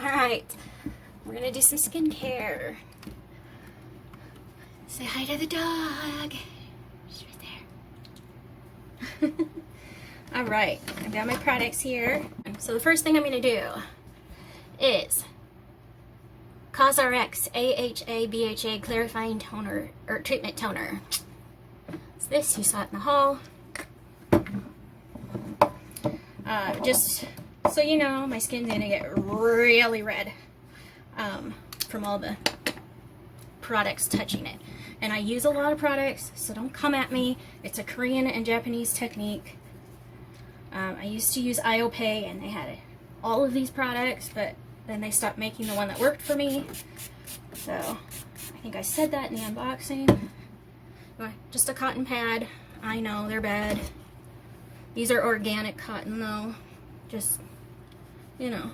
Alright, we're gonna do some skincare. Say hi to the dog. She's right there. Alright, I've got my products here. So the first thing I'm gonna do is CosRx AHA BHA Clarifying Toner, or Treatment Toner. It's this, you saw it in the haul. Just so you know, my skin's gonna get really red from all the products touching it. And I use a lot of products, so don't come at me. It's a Korean and Japanese technique. I used to use IOPay, and they had all of these products, but then they stopped making the one that worked for me. So I think I said that in the unboxing. Just a cotton pad. I know they're bad. These are organic cotton though. Just, you know,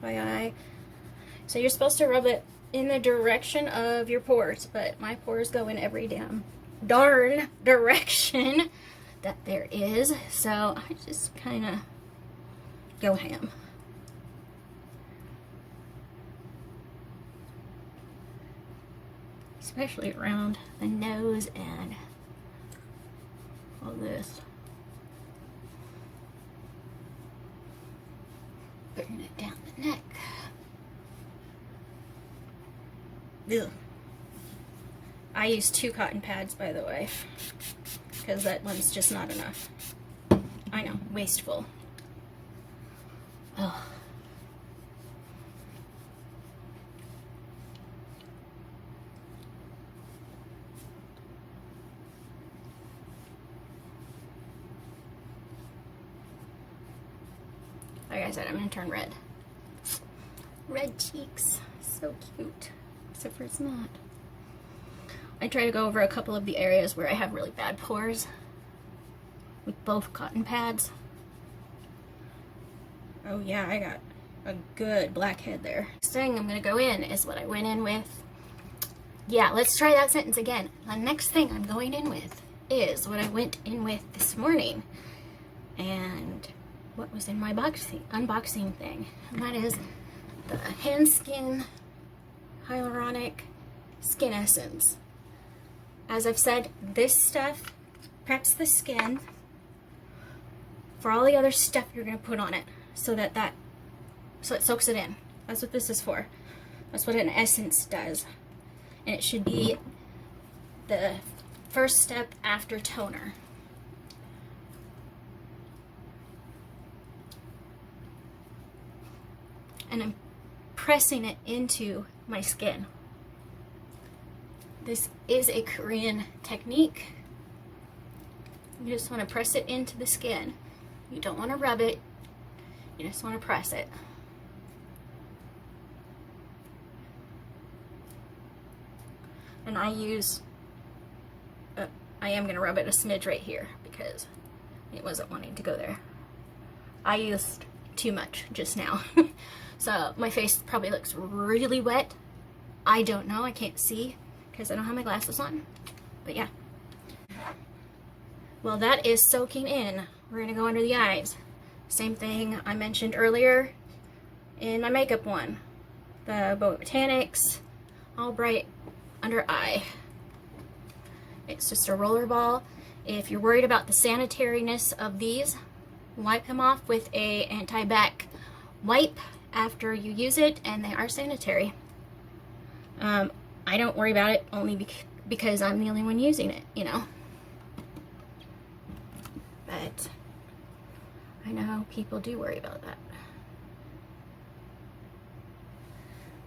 FYI. So you're supposed to rub it in the direction of your pores, but my pores go in every darn direction that there is. So I just kind of go ham. Especially around the nose and all this. Putting it down the neck. Ugh. I use 2 cotton pads, by the way, because that one's just not enough. I know, wasteful. Oh. Like I said, I'm gonna turn red. Red cheeks, so cute. Except for it's not. I try to go over a couple of the areas where I have really bad pores with both cotton pads. Oh yeah, I got a good blackhead there. Next thing I'm gonna go in is what I went in with. Yeah, let's try that sentence again. The next thing I'm going in with is what I went in with this morning. And what was in my unboxing thing, and that is the Hand Skin Hyaluronic Skin Essence. As I've said, this stuff preps the skin for all the other stuff you're going to put on it, so it soaks it in. That's what this is for. That's what an essence does, and it should be the first step after toner. And I'm pressing it into my skin. This is a Korean technique. You just want to press it into the skin. You don't want to rub it. You just want to press it. And I use, I am going to rub it a smidge right here because it wasn't wanting to go there. I used too much just now. So my face probably looks really wet. I don't know, I can't see because I don't have my glasses on. But yeah. Well, that is soaking in. We're gonna go under the eyes. Same thing I mentioned earlier in my makeup one. The Botanics All Bright Under Eye. It's just a roller ball. If you're worried about the sanitariness of these, wipe them off with a anti-bac wipe after you use it, and they are sanitary. I don't worry about it only because I'm the only one using it, you know. But I know people do worry about that.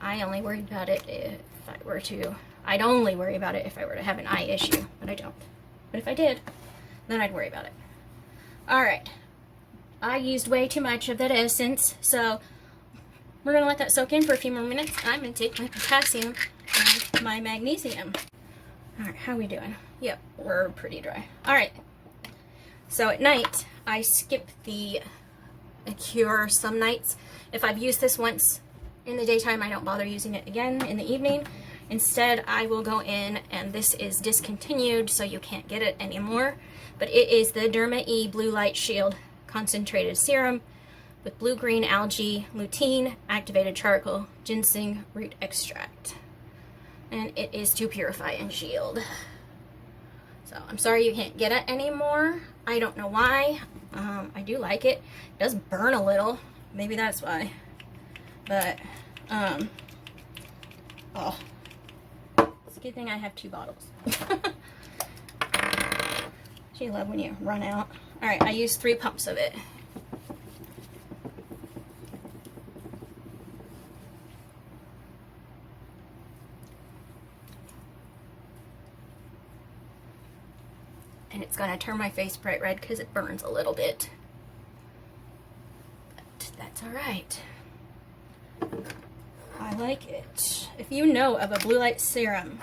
I only worry about it if I were to, I'd only worry about it if I were to have an eye issue, but I don't. But if I did, then I'd worry about it. Alright. I used way too much of that essence, so we're going to let that soak in for a few more minutes. I'm going to take my potassium and my magnesium. Alright, how are we doing? Yep, we're pretty dry. Alright, so at night, I skip the cure some nights. If I've used this once in the daytime, I don't bother using it again in the evening. Instead, I will go in, and this is discontinued, so you can't get it anymore. But it is the Derma E Blue Light Shield Concentrated Serum with blue-green algae, lutein, activated charcoal, ginseng root extract. And it is to purify and shield. So I'm sorry you can't get it anymore. I don't know why. I do like it. It does burn a little. Maybe that's why. But, oh. It's a good thing I have 2 bottles. You love when you run out. Alright, I used 3 pumps of it. And it's going to turn my face bright red because it burns a little bit. But that's alright. I like it. If you know of a blue light serum,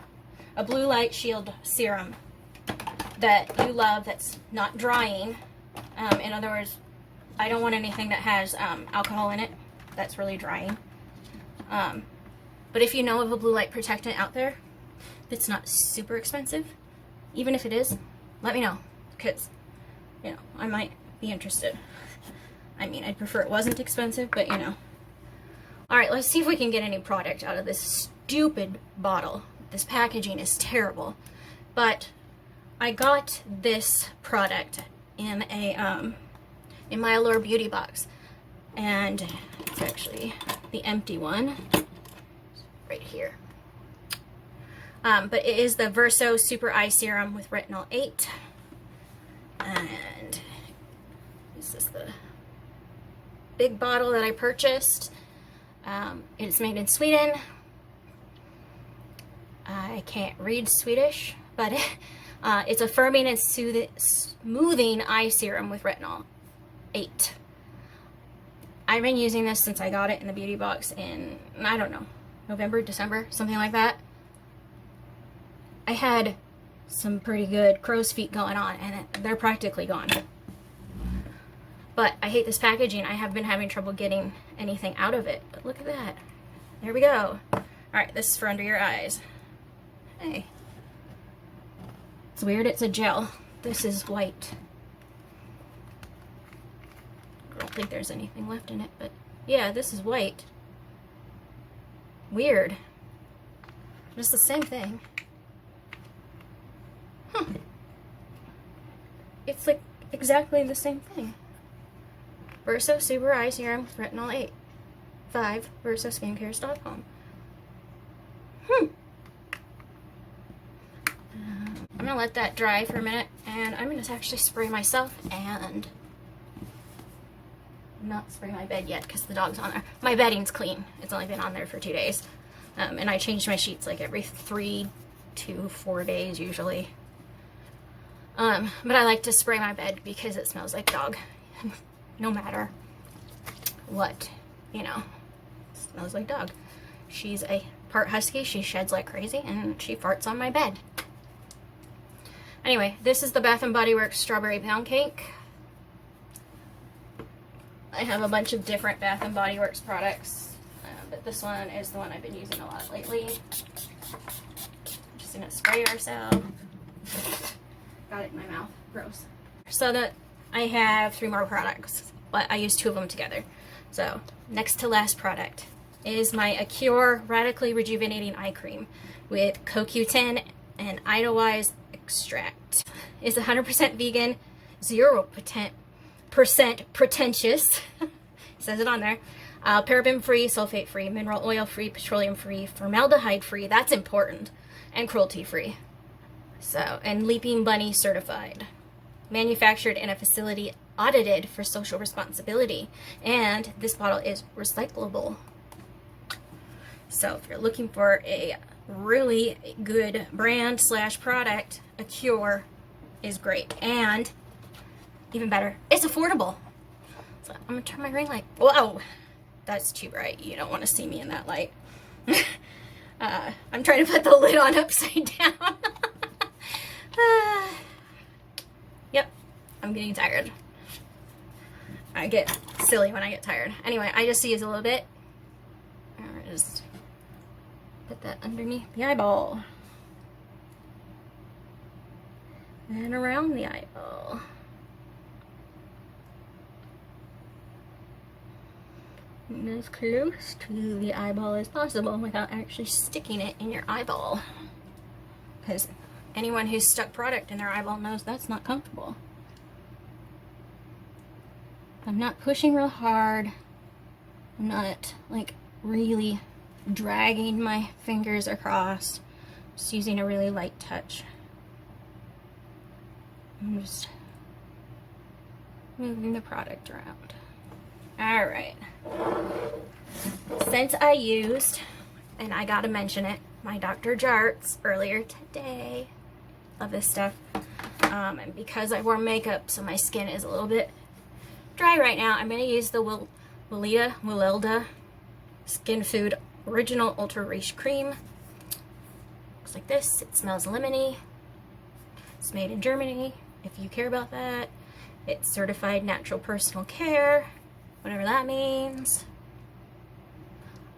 a blue light shield serum that you love that's not drying, in other words, I don't want anything that has alcohol in it that's really drying. But if you know of a blue light protectant out there that's not super expensive, even if it is, let me know, because, you know, I might be interested. I mean, I'd prefer it wasn't expensive, but, you know. Alright, let's see if we can get any product out of this stupid bottle. This packaging is terrible. But I got this product in a, in my Allure beauty box. And it's actually the empty one. Right here. But it is the Verso Super Eye Serum with Retinol 8. And this is the big bottle that I purchased. It's made in Sweden. I can't read Swedish, but it's a firming and smoothing eye serum with Retinol 8. I've been using this since I got it in the beauty box in, I don't know, November, December, something like that. I had some pretty good crow's feet going on, and they're practically gone. But I hate this packaging. I have been having trouble getting anything out of it. But look at that. There we go. Alright, this is for under your eyes. Hey. It's weird, it's a gel. This is white. I don't think there's anything left in it, but yeah, this is white. Weird. Just the same thing. Huh. It's like exactly the same thing. Verso Super Eye Serum with Retinol 8. 5. Verso Skincare Stockholm. I'm gonna let that dry for a minute, and I'm gonna actually spray myself and not spray my bed yet because the dog's on there. My bedding's clean. It's only been on there for 2 days. And I change my sheets like every 3 to 4 days usually. But I like to spray my bed because it smells like dog. No matter what, you know, it smells like dog. She's a part husky. She sheds like crazy, and she farts on my bed. Anyway, this is the Bath & Body Works Strawberry Pound Cake. I have a bunch of different Bath & Body Works products, but this one is the one I've been using a lot lately. Just gonna spray ourselves. Got it in my mouth. Gross. So that I have 3 more products, but I use 2 of them together. So, next to last product is my Acure Radically Rejuvenating Eye Cream with CoQ10 and Idlewild extract. It's 100% vegan, 0% pretentious. It says it on there. Paraben-free, sulfate-free, mineral oil-free, petroleum-free, formaldehyde-free, that's important, and cruelty-free. So, and Leaping Bunny certified. Manufactured in a facility audited for social responsibility. And this bottle is recyclable. So if you're looking for a really good brand / product, Acure is great. And even better, it's affordable. So I'm gonna turn my ring light. Whoa, that's too bright. You don't want to see me in that light. I'm trying to put the lid on upside down. Yep, I'm getting tired. I get silly when I get tired. Anyway, I just use a little bit. Just put that underneath the eyeball. And around the eyeball. as close to the eyeball as possible without actually sticking it in your eyeball. Because anyone who's stuck product in their eyeball knows that's not comfortable. I'm not pushing real hard. I'm not like really dragging my fingers across. Just using a really light touch. I'm just moving the product around. Alright. Since I used, and I gotta mention it, my Dr. Jart's earlier today. Love this stuff. And because I wore makeup, so my skin is a little bit dry right now, I'm gonna use the Wilelda Skin Food Original Ultra Rich Cream. Looks like this. It smells lemony. It's made in Germany, if you care about that. It's certified natural personal care, whatever that means.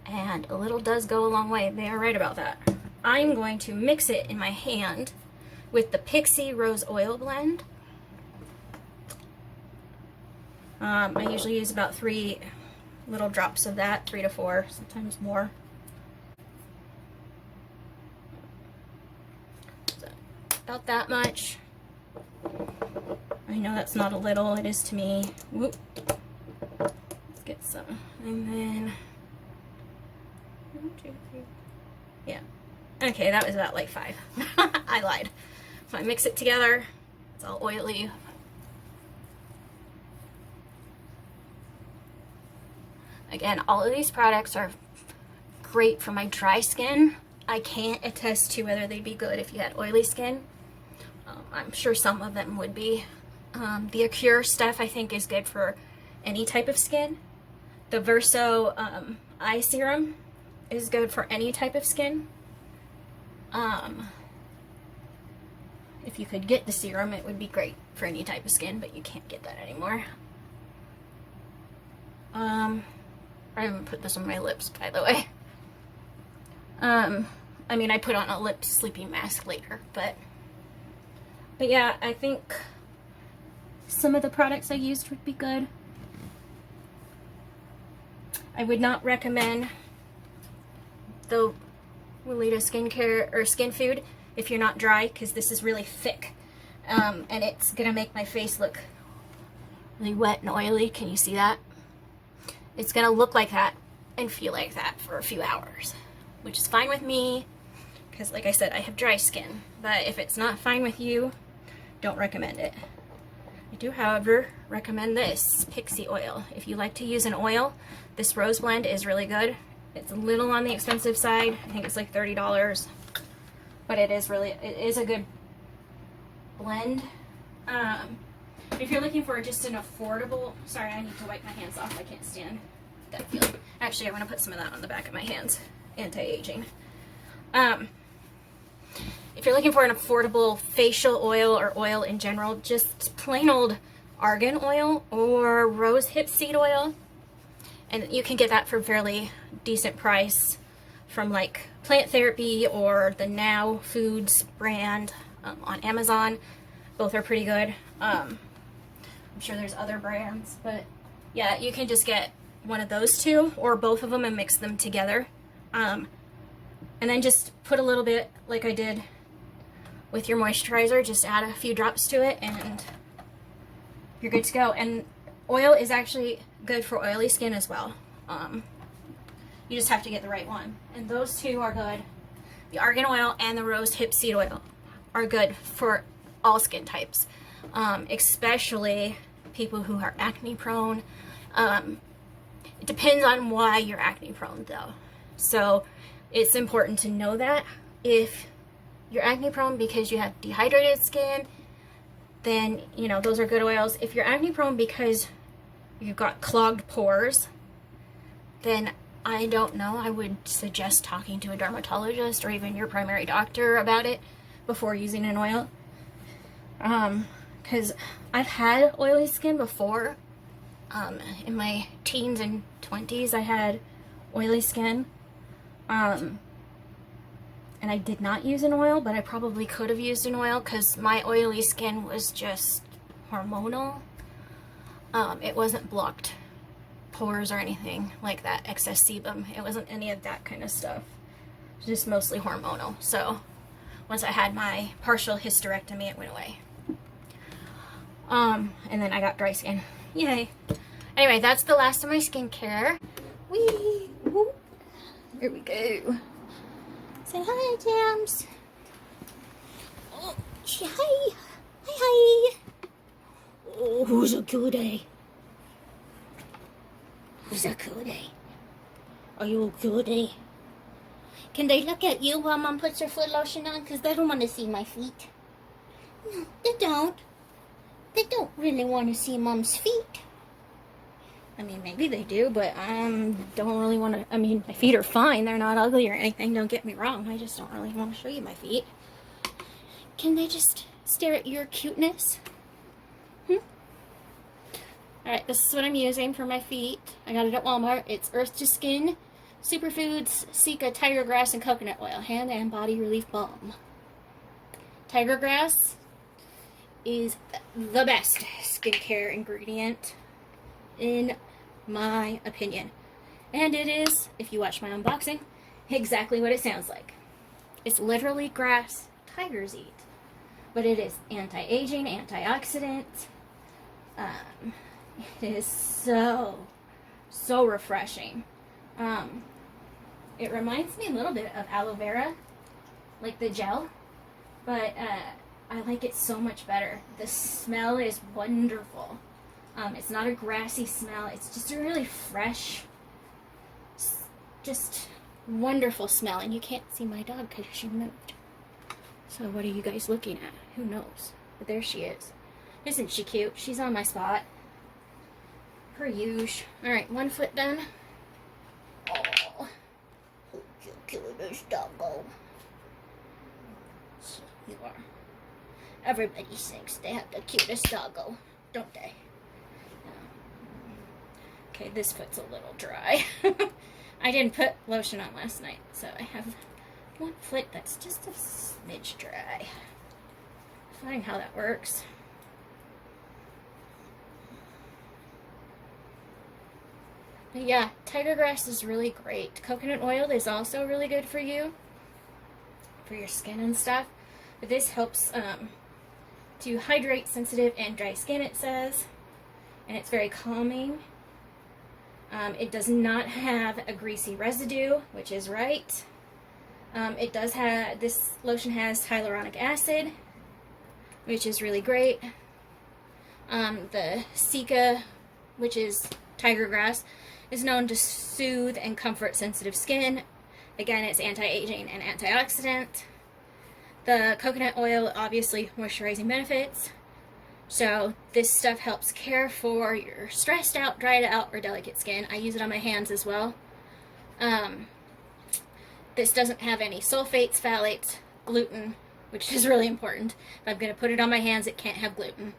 And a little does go a long way. They are right about that. I'm going to mix it in my hand with the Pixie Rose Oil Blend. I usually use about 3 little drops of that, 3 to 4, sometimes more. So, about that much. I know that's not a little, it is to me. Whoop. Let's get some. And then, 1, 2, 3. Yeah. Okay, that was about like 5. I lied. So I mix it together. It's all oily. Again, all of these products are great for my dry skin. I can't attest to whether they'd be good if you had oily skin. I'm sure some of them would be. The Acure stuff I think is good for any type of skin. The Verso eye serum is good for any type of skin. If you could get the serum, it would be great for any type of skin, but you can't get that anymore. I haven't put this on my lips, by the way. I mean, I put on a lip sleeping mask later, but yeah, I think some of the products I used would be good. I would not recommend the Weleda skincare or skin food if you're not dry, because this is really thick, and it's gonna make my face look really wet and oily. Can you see that? It's gonna look like that and feel like that for a few hours, which is fine with me because, like I said, I have dry skin. But if it's not fine with you, don't recommend it. I do, however, recommend this Pixie oil. If you like to use an oil, this Rose Blend is really good. It's a little on the expensive side. I think it's like $30, but it is a good blend. If you're looking for just an affordable, sorry, I need to wipe my hands off. I can't stand that feeling. Actually, I want to put some of that on the back of my hands. Anti-aging. If you're looking for an affordable facial oil or oil in general, just plain old argan oil or rose hip seed oil. And you can get that for a fairly decent price from like Plant Therapy or the Now Foods brand on Amazon. Both are pretty good. I'm sure there's other brands, but yeah, you can just get one of those two or both of them and mix them together. And then just put a little bit, like I did with your moisturizer, just add a few drops to it and you're good to go. And oil is actually good for oily skin as well. You just have to get the right one. And those two are good. The argan oil and the rose hip seed oil are good for all skin types. Especially people who are acne prone. It depends on why you're acne prone though. So it's important to know that if you're acne prone because you have dehydrated skin, then you know those are good oils. If you're acne prone because you've got clogged pores, then I don't know, I would suggest talking to a dermatologist or even your primary doctor about it before using an oil. Because I've had oily skin before. In my teens and 20s I had oily skin. And I did not use an oil, but I probably could have used an oil because my oily skin was just hormonal. It wasn't blocked pores or anything like that, excess sebum. It wasn't any of that kind of stuff. It was just mostly hormonal. So once I had my partial hysterectomy, it went away. And then I got dry skin. Yay. Anyway, that's the last of my skincare. Whee! Whoop. Here we go. Say hi, Jams. Oh, say hi. Hi, hi. Oh, who's a cutie? Who's a cutie? Are you a cutie? Can they look at you while Mom puts her foot lotion on? Because they don't want to see my feet. No, they don't. They don't really want to see Mom's feet. I mean, maybe they do, but I don't really want to. I mean, my feet are fine. They're not ugly or anything. Don't get me wrong. I just don't really want to show you my feet. Can they just stare at your cuteness? Alright, this is what I'm using for my feet. I got it at Walmart. It's Earth to Skin, SuperFoods, Cica, Tiger Grass, and Coconut Oil. Hand and Body Relief Balm. Tiger Grass is the best skincare ingredient in my opinion. And it is, if you watch my unboxing, exactly what it sounds like. It's literally grass tigers eat. But it is anti-aging, antioxidant. It is so refreshing. It reminds me a little bit of aloe vera, like the gel, but I like it so much better. The smell is wonderful. It's not a grassy smell. It's just a really fresh, just wonderful smell. And you can't see my dog because she moved. So what are you guys looking at? Who knows? But there she is. Isn't she cute? She's on my spot. Per usual. Alright, one foot done. Oh, cute this doggo. So you are. Everybody thinks they have the cutest doggo, don't they? Okay, this foot's a little dry. I didn't put lotion on last night, so I have one foot that's just a smidge dry. Finding how that works. But yeah, tiger grass is really great. Coconut oil is also really good for you, for your skin and stuff. But this helps to hydrate sensitive and dry skin, it says. And it's very calming. It does not have a greasy residue, which is right. It does have, this lotion has hyaluronic acid, which is really great. The Cica, which is tiger grass, is known to soothe and comfort sensitive skin. Again, it's anti-aging and antioxidant. The coconut oil, obviously, moisturizing benefits. So this stuff helps care for your stressed out, dried out, or delicate skin. I use it on my hands as well. This doesn't have any sulfates, phthalates, gluten, which is really important. If I'm going to put it on my hands, it can't have gluten.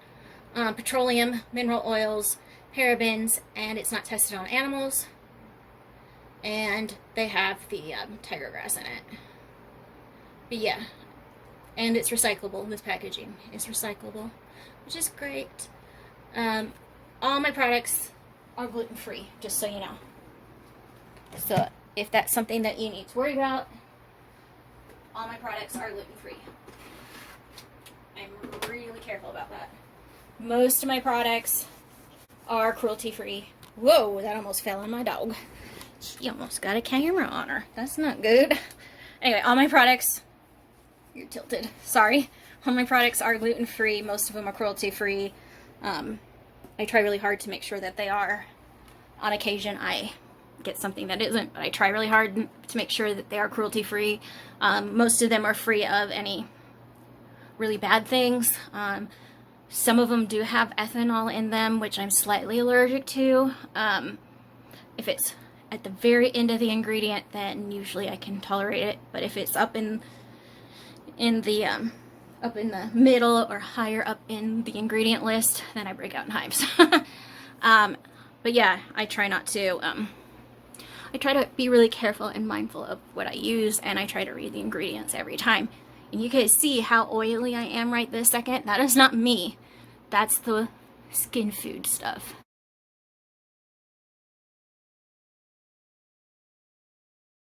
Petroleum, mineral oils, parabens, and it's not tested on animals. And they have the tiger grass in it. But yeah, and it's recyclable. This packaging is recyclable, which is great. All my products are gluten-free, just so you know. So if that's something that you need to worry about, all my products are gluten-free. I'm really careful about that. Most of my products are cruelty-free. Whoa, that almost fell on my dog. She almost got a camera on her. That's not good. Anyway, all my products, you're tilted, sorry. All my products are gluten-free. Most of them are cruelty-free. I try really hard to make sure that they are. On occasion, I get something that isn't, but I try really hard to make sure that they are cruelty-free. Most of them are free of any really bad things. Some of them do have ethanol in them, which I'm slightly allergic to. If it's at the very end of the ingredient, then usually I can tolerate it. But if it's up in the middle or higher up in the ingredient list, then I break out in hives. But yeah, I try not to. I try to be really careful and mindful of what I use, and I try to read the ingredients every time. And you guys see how oily I am right this second? That is not me. That's the skin food stuff.